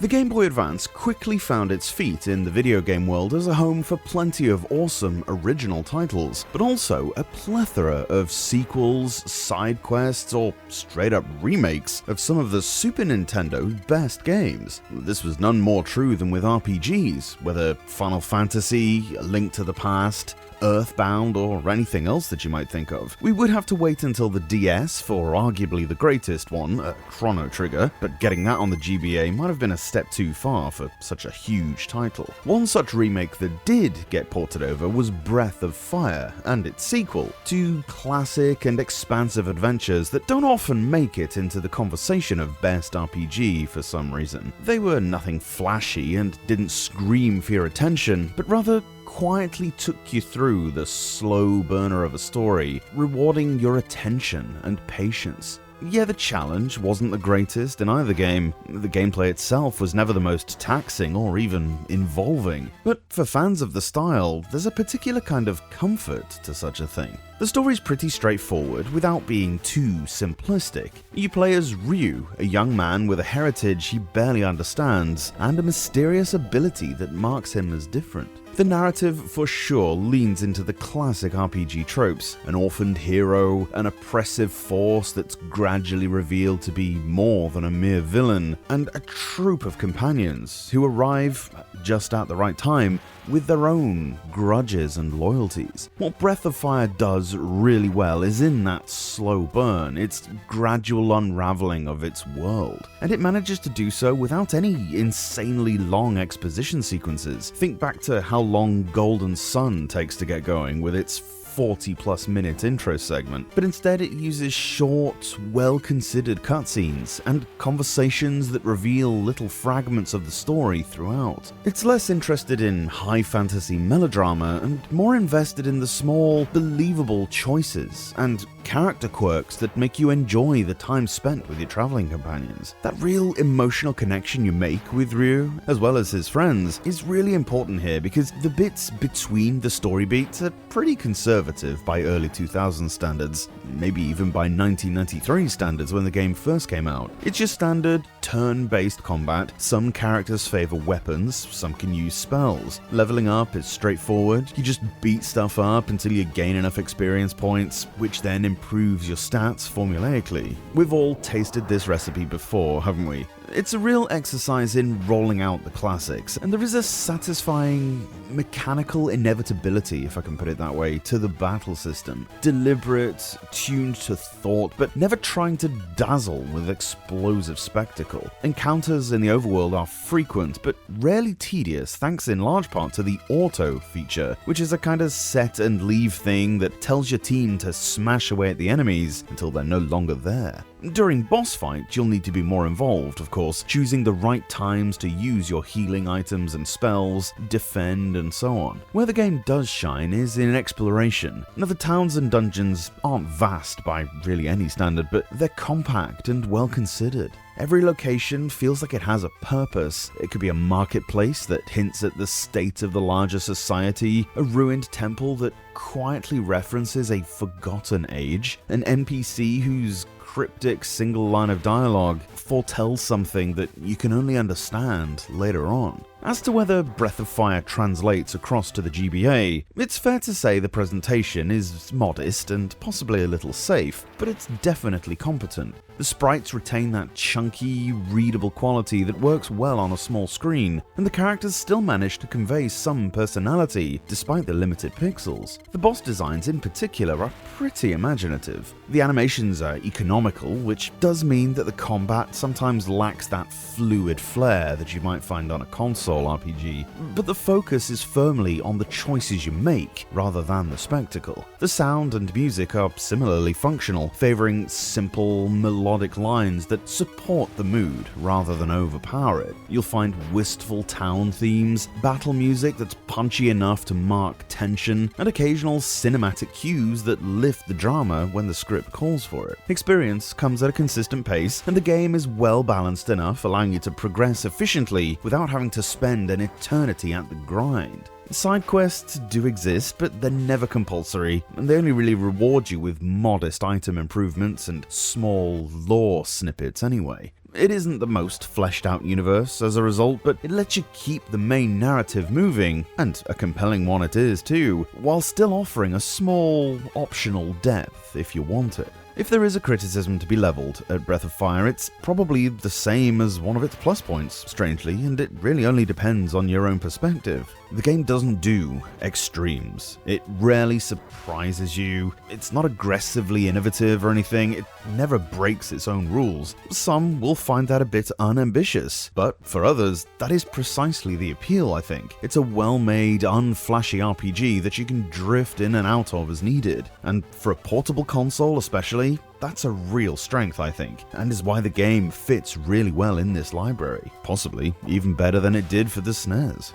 The Game Boy Advance quickly found its feet in the video game world as a home for plenty of awesome original titles, but also a plethora of sequels, side quests, or straight-up remakes of some of the Super Nintendo's best games. This was none more true than with RPGs, whether Final Fantasy, A Link to the Past, Earthbound, or anything else that you might think of. We would have to wait until the DS for arguably the greatest one, Chrono Trigger, but getting that on the GBA might have been a step too far for such a huge title. One such remake that did get ported over was Breath of Fire, and its sequel, two classic and expansive adventures that don't often make it into the conversation of best RPG for some reason. They were nothing flashy and didn't scream for your attention, but rather quietly took you through the slow burner of a story, rewarding your attention and patience. Yeah, the challenge wasn't the greatest in either game. The gameplay itself was never the most taxing or even involving. But for fans of the style, there's a particular kind of comfort to such a thing. The story's pretty straightforward without being too simplistic. You play as Ryu, a young man with a heritage he barely understands, and a mysterious ability that marks him as different. The narrative for sure leans into the classic RPG tropes, an orphaned hero, an oppressive force that's gradually revealed to be more than a mere villain, and a troop of companions who arrive just at the right time with their own grudges and loyalties. What Breath of Fire does really well is in that slow burn, its gradual unraveling of its world, and it manages to do so without any insanely long exposition sequences. Think back to how long Golden Sun takes to get going with its 40-plus minute intro segment, but instead it uses short, well-considered cutscenes and conversations that reveal little fragments of the story throughout. It's less interested in high fantasy melodrama and more invested in the small, believable choices and character quirks that make you enjoy the time spent with your traveling companions. That real emotional connection you make with Ryu, as well as his friends, is really important here because the bits between the story beats are pretty conservative by early 2000 standards, maybe even by 1993 standards when the game first came out. It's your standard turn-based combat. Some characters favor weapons, some can use spells. Leveling up is straightforward. You just beat stuff up until you gain enough experience points, which then improves your stats formulaically. We've all tasted this recipe before, haven't we? It's a real exercise in rolling out the classics, and there is a satisfying mechanical inevitability, if I can put it that way, to the battle system. Deliberate, tuned to thought, but never trying to dazzle with explosive spectacle. Encounters in the overworld are frequent, but rarely tedious, thanks in large part to the auto feature, which is a kind of set and leave thing that tells your team to smash away at the enemies until they're no longer there. During boss fights, you'll need to be more involved, of course, choosing the right times to use your healing items and spells, defend, and so on. Where the game does shine is in exploration. Now, the towns and dungeons aren't vast by really any standard, but they're compact and well considered. Every location feels like it has a purpose. It could be a marketplace that hints at the state of the larger society, a ruined temple that quietly references a forgotten age, an NPC whose cryptic single line of dialogue foretells something that you can only understand later on. As to whether Breath of Fire translates across to the GBA, it's fair to say the presentation is modest and possibly a little safe, but it's definitely competent. The sprites retain that chunky, readable quality that works well on a small screen, and the characters still manage to convey some personality despite the limited pixels. The boss designs in particular are pretty imaginative. The animations are economical, which does mean that the combat sometimes lacks that fluid flair that you might find on a console RPG, but the focus is firmly on the choices you make rather than the spectacle. The sound and music are similarly functional, favoring simple, melodic lines that support the mood rather than overpower it. You'll find wistful town themes, battle music that's punchy enough to mark tension, and occasional cinematic cues that lift the drama when the script calls for it. Experience comes at a consistent pace, and the game is well balanced enough, allowing you to progress efficiently without having to spend an eternity at the grind. Side quests do exist, but they're never compulsory, and they only really reward you with modest item improvements and small lore snippets anyway. It isn't the most fleshed out universe as a result, but it lets you keep the main narrative moving, and a compelling one it is too, while still offering a small, optional depth if you want it. If there is a criticism to be leveled at Breath of Fire, it's probably the same as one of its plus points, strangely, and it really only depends on your own perspective. The game doesn't do extremes. It rarely surprises you. It's not aggressively innovative or anything. It never breaks its own rules. Some will find that a bit unambitious, but for others, that is precisely the appeal, I think. It's a well-made, unflashy RPG that you can drift in and out of as needed. And for a portable console especially, that's a real strength, I think, and is why the game fits really well in this library, possibly even better than it did for the SNES.